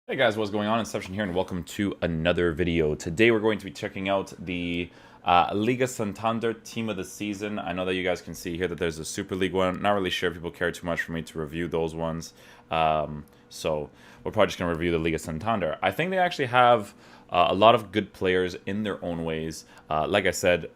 Hey guys, what's going on? Inception here, and welcome to another video. Today we're going to be checking out the Liga Santander Team of the Season. I know that you guys can see here that there's a Super League one. Not really sure if people care too much for me to review those ones. So we're probably just going to review the Liga Santander. I think they actually have a lot of good players in their own ways. Like I said,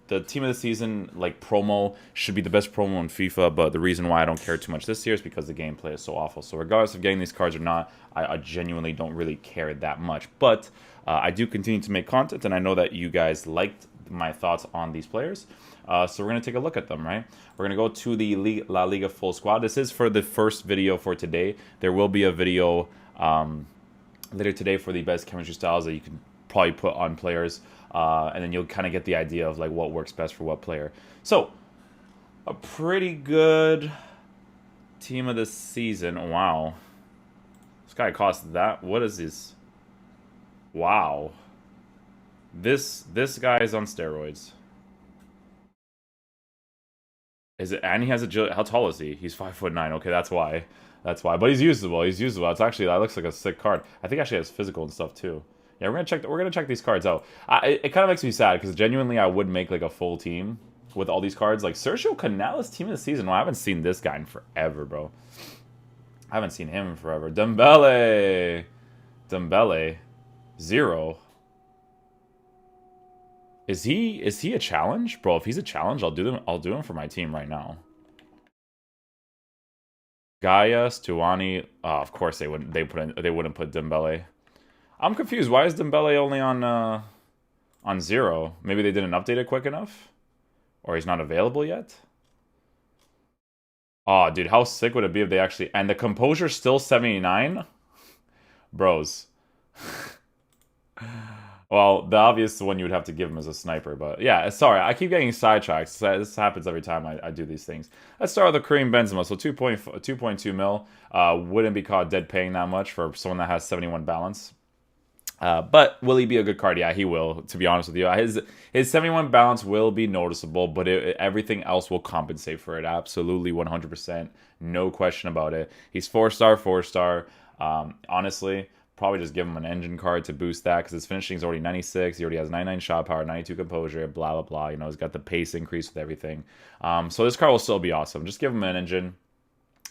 the Team of the Season promo should be the best promo in FIFA, but the reason why I don't care too much this year is because the gameplay is so awful. So regardless of getting these cards or not, I genuinely don't really care that much. But I do continue to make content, and I know that you guys liked my thoughts on these players. So we're going to take a look at them, right? We're going to go to the La Liga full squad. This is for the first video for today. There will be a video later today for the best chemistry styles that you can probably put on players. And then you'll kind of get the idea of like what works best for what player. So, a pretty good team of the season. Wow. This guy costs that. What is this? Wow. This guy is on steroids. Is it? And he has a. How tall is he? He's 5'9". Okay, that's why. That's why. But he's usable. He's usable. It's actually, that looks like a sick card. I think actually has physical and stuff too. Yeah, we're gonna check these cards out. It kind of makes me sad because genuinely I would make like a full team with all these cards. Like Sergio Canales team of the season. Well, I haven't seen this guy in forever, bro. I haven't seen him in forever. Dembele, 0. Is he a challenge, bro? If he's a challenge, I'll do him for my team right now. Gaia, Stuani. Oh, of course they wouldn't. They wouldn't put Dembele. I'm confused. Why is Dembele only on 0? Maybe they didn't update it quick enough? Or he's not available yet? Oh, dude, how sick would it be if they actually... And the composure's still 79? Bros. Well, the obvious one you would have to give him is a sniper, but yeah, sorry, I keep getting sidetracked. This happens every time I do these things. Let's start with the Kareem Benzema. So 2.2 mil. Wouldn't be caught dead paying that much for someone that has 71 balance. But will he be a good card? Yeah, he will, to be honest with you. His 71 balance will be noticeable, but everything else will compensate for it. Absolutely, 100%. No question about it. He's 4-star, 4-star. Honestly, probably just give him an engine card to boost that because his finishing is already 96. He already has 99 shot power, 92 composure, blah, blah, blah. You know, he's got the pace increase with everything. So this card will still be awesome. Just give him an engine.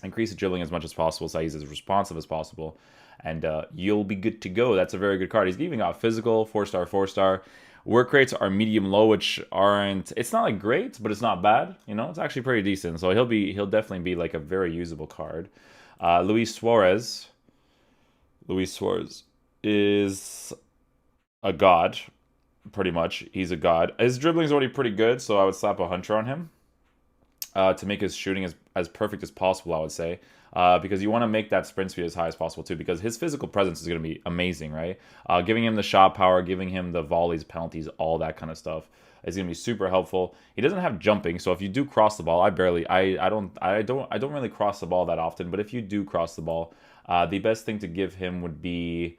Increase the dribbling as much as possible so he's as responsive as possible. And you'll be good to go. That's a very good card. He's even got physical, 4-star, 4-star. Work rates are medium-low, which aren't... It's not like great, but it's not bad. You know, it's actually pretty decent. So he'll definitely be like a very usable card. Luis Suarez. Luis Suarez is a god, pretty much. He's a god. His dribbling is already pretty good, so I would slap a Hunter on him to make his shooting as perfect as possible, I would say. Because you want to make that sprint speed as high as possible too, because his physical presence is going to be amazing, right? Giving him the shot power, giving him the volleys, penalties, all that kind of stuff is going to be super helpful. He doesn't have jumping, so if you do cross the ball, I don't really cross the ball that often, but if you do cross the ball, the best thing to give him would be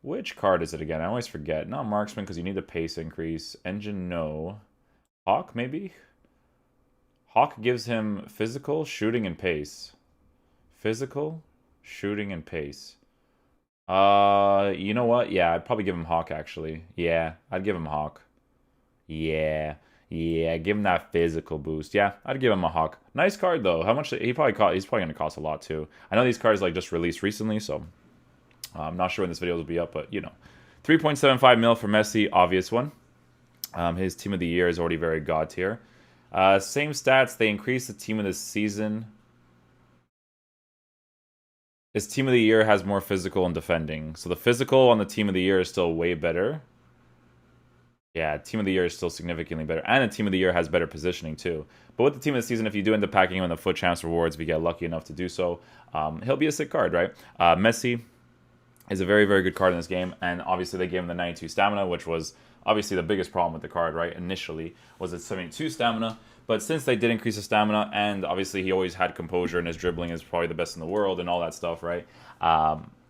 which card is it again? I always forget. Not marksman because you need the pace increase. Engine, no. Hawk, maybe? Hawk gives him physical, shooting, and pace. Physical, shooting, and pace. You know what? Yeah, I'd probably give him Hawk, actually. Yeah, I'd give him Hawk. Yeah. Yeah, give him that physical boost. Yeah, I'd give him a Hawk. Nice card, though. How much... He's probably going to cost a lot, too. I know these cards, like, just released recently, so... I'm not sure when this video will be up, but, you know. 3.75 mil for Messi, obvious one. His team of the year is already very god tier. Same stats. They increased the team of the season. His team of the year has more physical and defending. So the physical on the team of the year is still way better. Yeah, team of the year is still significantly better. And the team of the year has better positioning too. But with the team of the season, if you do end up packing him in the foot champs rewards, if you get lucky enough to do so, he'll be a sick card, right? Messi is a very, very good card in this game. And obviously they gave him the 92 stamina, which was... Obviously, the biggest problem with the card, right, initially, was its 72 stamina. But since they did increase the stamina, and obviously he always had composure, and his dribbling is probably the best in the world, and all that stuff, right,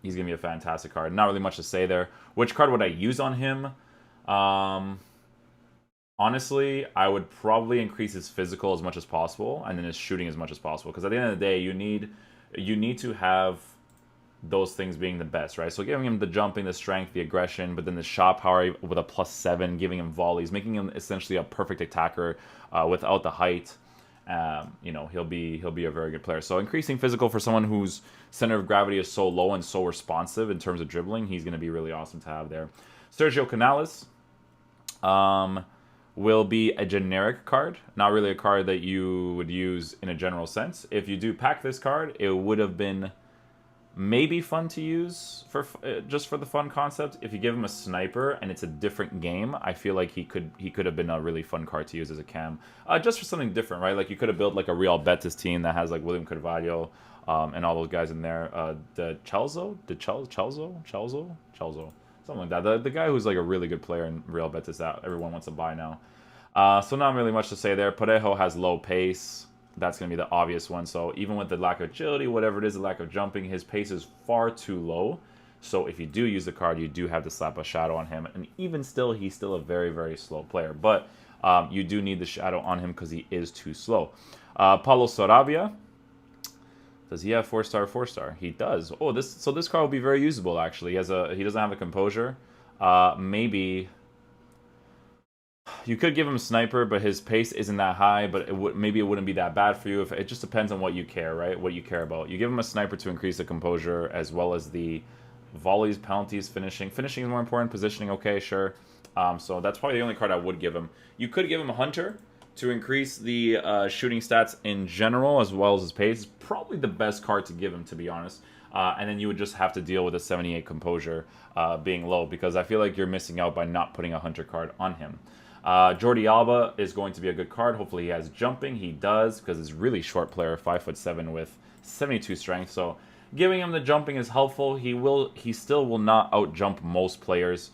he's going to be a fantastic card. Not really much to say there. Which card would I use on him? Honestly, I would probably increase his physical as much as possible, and then his shooting as much as possible. Because at the end of the day, you need to have those things being the best, right? So giving him the jumping, the strength, the aggression, but then the shot power with a +7, giving him volleys, making him essentially a perfect attacker without the height. You know, he'll be a very good player. So increasing physical for someone whose center of gravity is so low and so responsive in terms of dribbling, he's going to be really awesome to have there. Sergio Canales will be a generic card, not really a card that you would use in a general sense. If you do pack this card, it would have been maybe fun to use for just for the fun concept. If you give him a sniper and it's a different game, I feel like he could have been a really fun card to use as a cam, just for something different, right? Like you could have built like a Real Betis team that has like William Carvalho and all those guys in there. Chelso, something like that. The guy who's like a really good player in Real Betis that everyone wants to buy now. So not really much to say there. Parejo has low pace. That's going to be the obvious one. So even with the lack of agility, whatever it is, the lack of jumping, his pace is far too low. So if you do use the card, you do have to slap a shadow on him. And even still, he's still a very, very slow player. But you do need the shadow on him because he is too slow. Paulo Sarabia. Does he have 4-star, 4-star? He does. Oh, this card will be very usable, actually. He doesn't have a composure. Maybe... You could give him sniper, but his pace isn't that high. But maybe it wouldn't be that bad for you. It just depends on what you care, right? What you care about. You give him a sniper to increase the composure, as well as the volleys, penalties, finishing. Finishing is more important. Positioning, okay, sure. So that's probably the only card I would give him. You could give him a hunter to increase the shooting stats in general, as well as his pace. It's probably the best card to give him, to be honest. And then you would just have to deal with a 78 composure being low, because I feel like you're missing out by not putting a hunter card on him. Jordi Alba is going to be a good card. Hopefully he has jumping. He does, because he's a really short player, 5'7" with 72 strength. So giving him the jumping is helpful. He still will not out jump most players,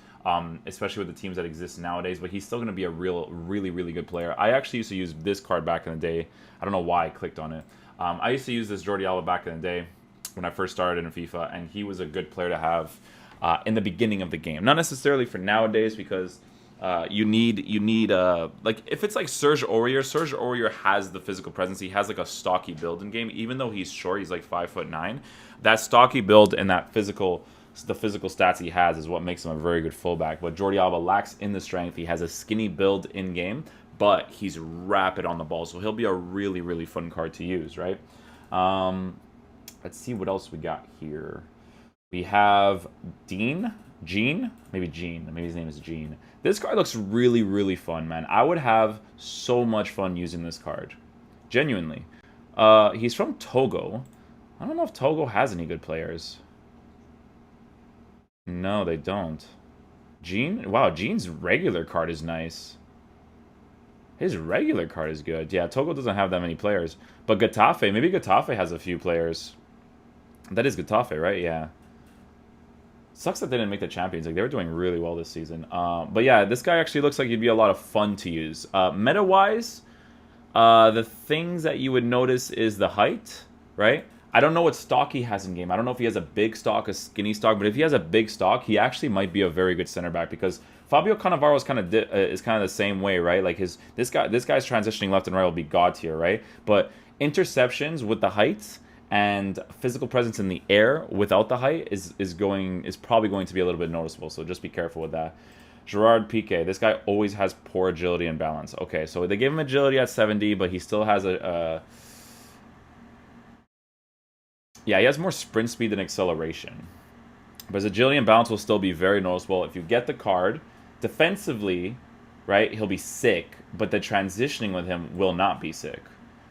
especially with the teams that exist nowadays. But he's still going to be a really, really good player. I actually used to use this card back in the day. I don't know why I clicked on it. I used to use this Jordi Alba back in the day when I first started in FIFA, and he was a good player to have in the beginning of the game. Not necessarily for nowadays, because you need like if it's like Serge Aurier has the physical presence. He has like a stocky build in game, even though he's short. He's like 5'9". That stocky build and the physical stats he has is what makes him a very good fullback. But Jordi Alba lacks in the strength. He has a skinny build in game, but he's rapid on the ball, so he'll be a really, really fun card to use, right? Let's see what else we got here. We have Gene. Maybe his name is Gene. This card looks really, really fun, man. I would have so much fun using this card. Genuinely. He's from Togo. I don't know if Togo has any good players. No, they don't. Gene? Wow, Gene's regular card is nice. His regular card is good. Yeah, Togo doesn't have that many players. But Getafe, maybe Getafe has a few players. That is Getafe, right? Yeah. Sucks that they didn't make the Champions League. They were doing really well this season. But yeah, this guy actually looks like he'd be a lot of fun to use. Meta-wise, the things that you would notice is the height, right? I don't know what stock he has in game. I don't know if he has a big stock, a skinny stock. But if he has a big stock, he actually might be a very good center back, because Fabio Cannavaro is kind of the same way, right? Like this guy's transitioning left and right will be god tier, right? But interceptions with the height and physical presence in the air without the height is probably going to be a little bit noticeable. So just be careful with that. Gerard Piqué, this guy always has poor agility and balance. Okay, so they gave him agility at 70, but he still has yeah, he has more sprint speed than acceleration. But his agility and balance will still be very noticeable. If you get the card, defensively, right, he'll be sick, but the transitioning with him will not be sick,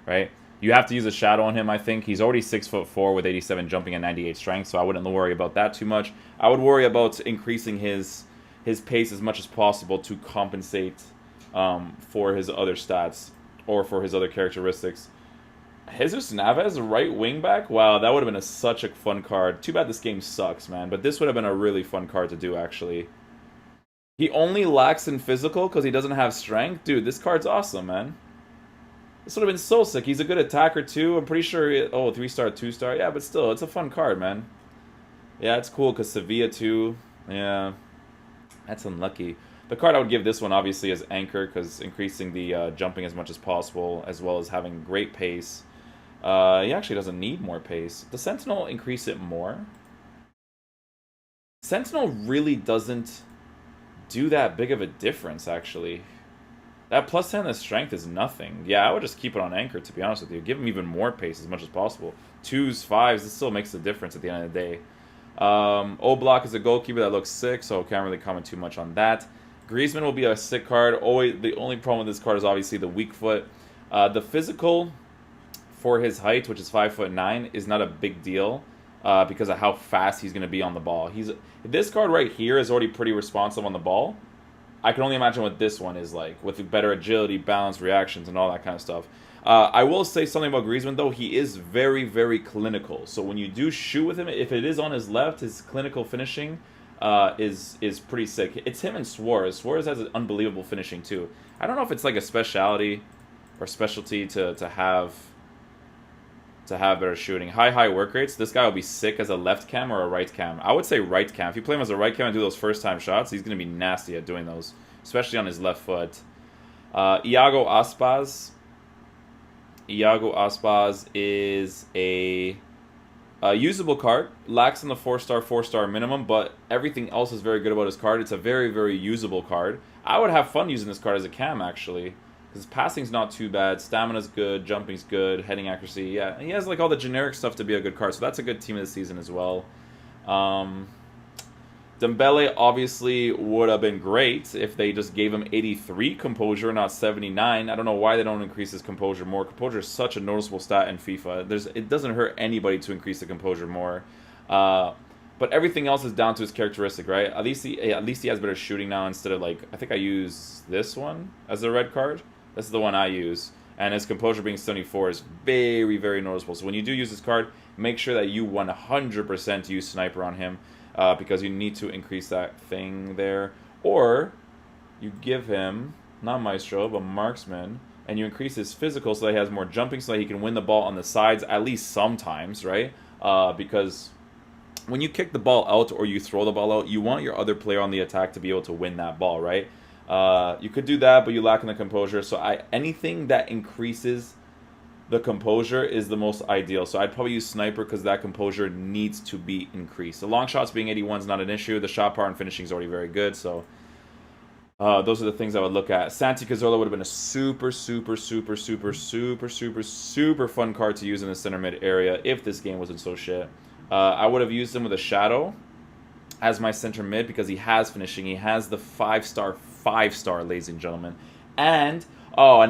right? You have to use a shadow on him, I think. He's already 6'4" with 87 jumping and 98 strength, so I wouldn't worry about that too much. I would worry about increasing his pace as much as possible to compensate for his other stats or for his other characteristics. Jesus Navas, right wing back? Wow, that would have been such a fun card. Too bad this game sucks, man. But this would have been a really fun card to do, actually. He only lacks in physical because he doesn't have strength? Dude, this card's awesome, man. This would have been so sick. He's a good attacker, too. I'm pretty sure... 3-star, 2-star. Yeah, but still, it's a fun card, man. Yeah, it's cool because Sevilla, too. Yeah. That's unlucky. The card I would give this one, obviously, is Anchor, because increasing the jumping as much as possible, as well as having great pace. He actually doesn't need more pace. The Sentinel increase it more. Sentinel really doesn't do that big of a difference, actually. That plus 10 to strength is nothing. Yeah, I would just keep it on anchor, to be honest with you. Give him even more pace as much as possible. 2s, 5s, this still makes a difference at the end of the day. O-Block is a goalkeeper that looks sick, so can't really comment too much on that. Griezmann will be a sick card. Always, the only problem with this card is obviously the weak foot. The physical for his height, which is 5'9", is not a big deal because of how fast he's going to be on the ball. This card right here is already pretty responsive on the ball. I can only imagine what this one is like, with better agility, balance, reactions, and all that kind of stuff. I will say something about Griezmann, though. He is very, very clinical. So when you do shoot with him, if it is on his left, his clinical finishing is pretty sick. It's him and Suarez. Suarez has an unbelievable finishing, too. I don't know if it's like a speciality or specialty to have better shooting. High work rates. This guy will be sick as a left cam or a right cam. I would say right cam. If you play him as a right cam and do those first time shots, he's going to be nasty at doing those, especially on his left foot. Iago Aspas. Iago Aspas is a usable card. Lacks in the 4-star minimum, but everything else is very good about his card. It's a very, very usable card. I would have fun using this card as a cam, actually. Because passing's not too bad, stamina's good, jumping's good, heading accuracy, yeah. He has like all the generic stuff to be a good card, so that's a good team of the season as well. Dembele obviously would have been great if they just gave him 83 composure, not 79. I don't know why they don't increase his composure more. Composure is such a noticeable stat in FIFA. It doesn't hurt anybody to increase the composure more. But everything else is down to his characteristic, right? At least he has better shooting now instead of like, I think I use this one as a red card. This is the one I use. And his composure being 74 is very, very noticeable. So when you do use this card, make sure that you 100% use Sniper on him. Because you need to increase that thing there. Or you give him, not Maestro, but Marksman, and you increase his physical so that he has more jumping so that he can win the ball on the sides at least sometimes, right? Because when you kick the ball out or you throw the ball out, you want your other player on the attack to be able to win that ball, right? You could do that, but you lack in the composure. So anything that increases the composure is the most ideal. So I'd probably use Sniper because that composure needs to be increased. The long shots being 81 is not an issue. The shot power and finishing is already very good. So those are the things I would look at. Santi Cazorla would have been a super fun card to use in the center mid area if this game wasn't so shit. I would have used him with a Shadow as my center mid because he has finishing. He has the 5-star, ladies and gentlemen. And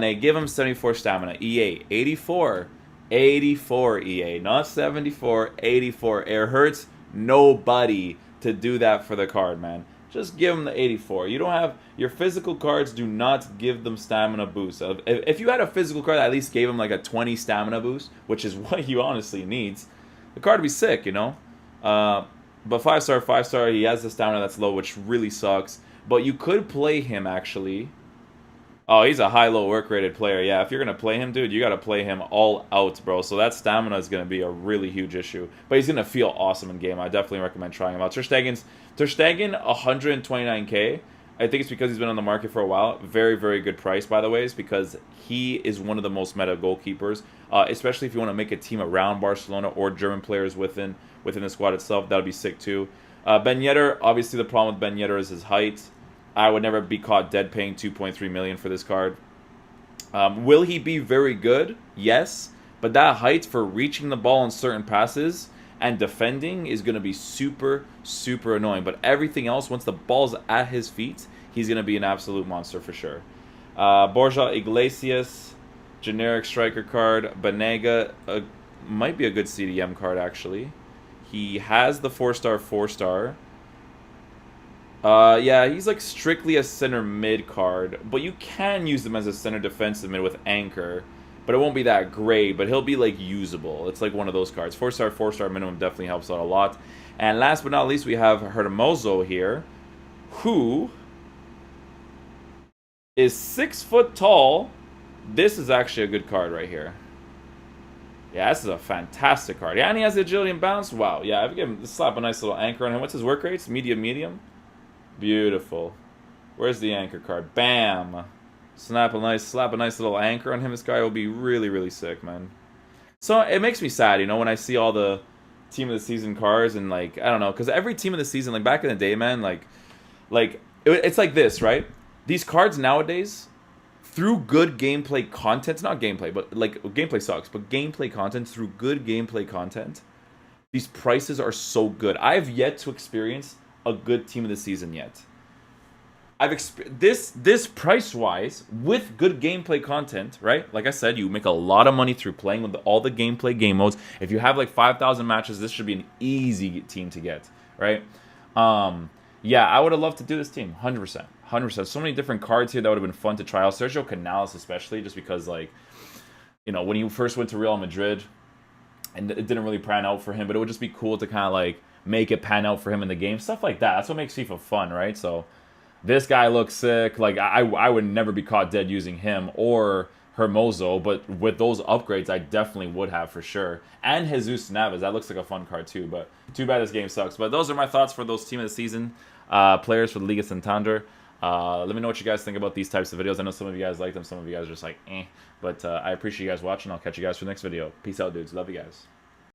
they give him 74 stamina. EA, 84. 84 EA, not 74, 84. It hurts nobody to do that for the card, man. Just give him the 84. You don't have... Your physical cards do not give them stamina boost. If you had a physical card that at least gave him like a 20 stamina boost, which is what he honestly needs, the card would be sick, you know? But 5-star, he has the stamina that's low, which really sucks. But you could play him, actually... Oh, he's a high-low work-rated player. Yeah, if you're going to play him, dude, you got to play him all out, bro. So that stamina is going to be a really huge issue. But he's going to feel awesome in game. I definitely recommend trying him out. Ter Stegen, 129k. I think it's because he's been on the market for a while. Very, very good price, by the way, is because he is one of the most meta goalkeepers, especially if you want to make a team around Barcelona or German players within the squad itself. That would be sick, too. Ben Yedder, obviously the problem with Ben Yedder is his height. I would never be caught dead paying $2.3 million for this card. Will he be very good? Yes. But that height for reaching the ball on certain passes and defending is going to be super annoying. But everything else, once the ball's at his feet, he's going to be an absolute monster for sure. Borja Iglesias, generic striker card. Banega might be a good CDM card, actually. He has the 4-star. Yeah, he's like strictly a center mid card, but you can use him as a center defensive mid with anchor, but it won't be that great, but he'll be like usable. It's like one of those cards. 4-star minimum definitely helps out a lot. And last but not least, we have Hermoso here, who is 6 foot tall. This is actually a good card right here. Yeah, this is a fantastic card. Yeah, and he has the agility and balance. Wow, yeah, I've given him, slap a nice little anchor on him. What's his work rates? Medium. Beautiful. Where's the anchor card? Bam! Slap a nice little anchor on him. This guy will be really sick, man. So it makes me sad, you know, when I see all the team of the season cards, and like I don't know, because every team of the season, like back in the day, man, it's like this, right? These cards nowadays, through good gameplay content, not gameplay, but like gameplay sucks, but gameplay content, through good gameplay content, these prices are so good. I have yet to experience a good team of the season yet. This price wise with good gameplay content, right? Like I said, you make a lot of money through playing with all the gameplay game modes. If you have like 5,000 matches, this should be an easy team to get, right? Yeah, I would have loved to do this team, 100%, 100%. So many different cards here that would have been fun to try out. Sergio Canales especially, just because like, you know, when he first went to Real Madrid, and it didn't really pan out for him, but it would just be cool to kind of like make it pan out for him in the game, stuff like that. That's what makes FIFA fun, right? So. This guy looks sick. Like, I would never be caught dead using him or Hermoso, but with those upgrades, I definitely would have for sure. And Jesus Navas, that looks like a fun card too, but too bad this game sucks. But those are my thoughts for those Team of the Season players for the Liga Santander. Let me know what you guys think about these types of videos. I know some of you guys like them, some of you guys are just like, eh. But I appreciate you guys watching. I'll catch you guys for the next video. Peace out, dudes. Love you guys.